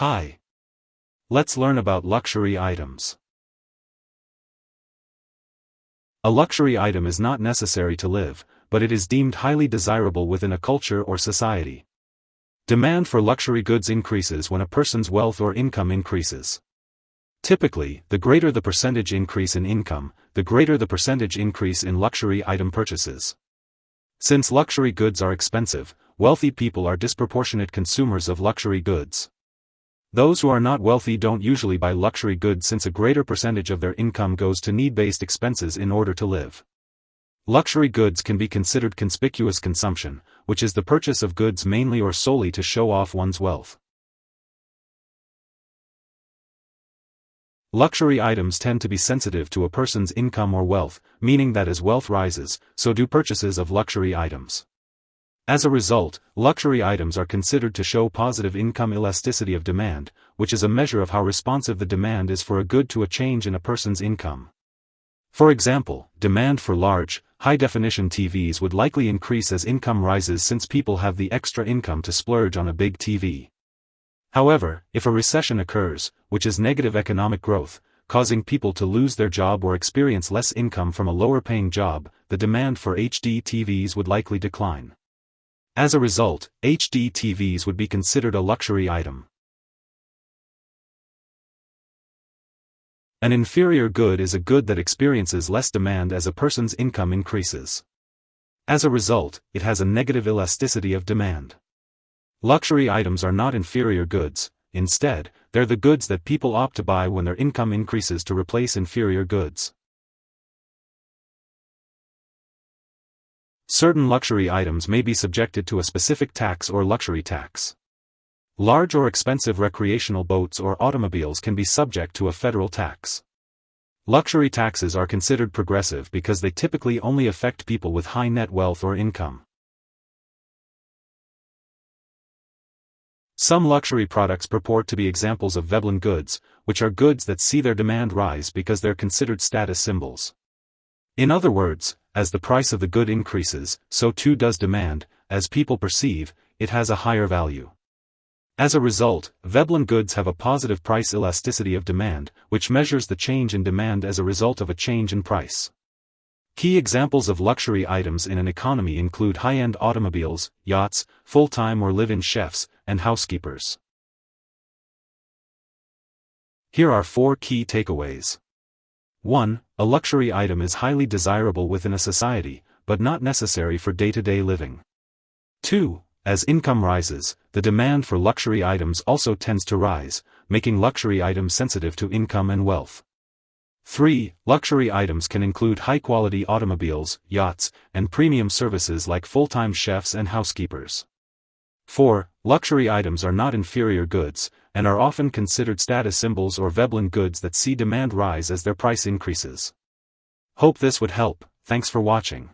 Hi. Let's learn about luxury items. A luxury item is not necessary to live, but it is deemed highly desirable within a culture or society. Demand for luxury goods increases when a person's wealth or income increases. Typically, the greater the percentage increase in income, the greater the percentage increase in luxury item purchases. Since luxury goods are expensive, wealthy people are disproportionate consumers of luxury goods. Those who are not wealthy don't usually buy luxury goods since a greater percentage of their income goes to need-based expenses in order to live. Luxury goods can be considered conspicuous consumption, which is the purchase of goods mainly or solely to show off one's wealth. Luxury items tend to be sensitive to a person's income or wealth, meaning that as wealth rises, so do purchases of luxury items. As a result, luxury items are considered to show positive income elasticity of demand, which is a measure of how responsive the demand is for a good to a change in a person's income. For example, demand for large, high-definition TVs would likely increase as income rises since people have the extra income to splurge on a big TV. However, if a recession occurs, which is negative economic growth, causing people to lose their job or experience less income from a lower-paying job, the demand for HD TVs would likely decline. As a result, HD TVs would be considered a luxury item. An inferior good is a good that experiences less demand as a person's income increases. As a result, it has a negative elasticity of demand. Luxury items are not inferior goods, instead, they're the goods that people opt to buy when their income increases to replace inferior goods. Certain luxury items may be subjected to a specific tax or luxury tax. Large or expensive recreational boats or automobiles can be subject to a federal tax. Luxury taxes are considered progressive because they typically only affect people with high net wealth or income. Some luxury products purport to be examples of Veblen goods, which are goods that see their demand rise because they're considered status symbols. In other words, as the price of the good increases, so too does demand, as people perceive, it has a higher value. As a result, Veblen goods have a positive price elasticity of demand, which measures the change in demand as a result of a change in price. Key examples of luxury items in an economy include high-end automobiles, yachts, full-time or live-in chefs, and housekeepers. Here are 4 key takeaways. 1. A luxury item is highly desirable within a society, but not necessary for day-to-day living. 2. As income rises, the demand for luxury items also tends to rise, making luxury items sensitive to income and wealth. 3. Luxury items can include high-quality automobiles, yachts, and premium services like full-time chefs and housekeepers. 4. Luxury items are not inferior goods, and are often considered status symbols or Veblen goods that see demand rise as their price increases. Hope this would help. Thanks for watching.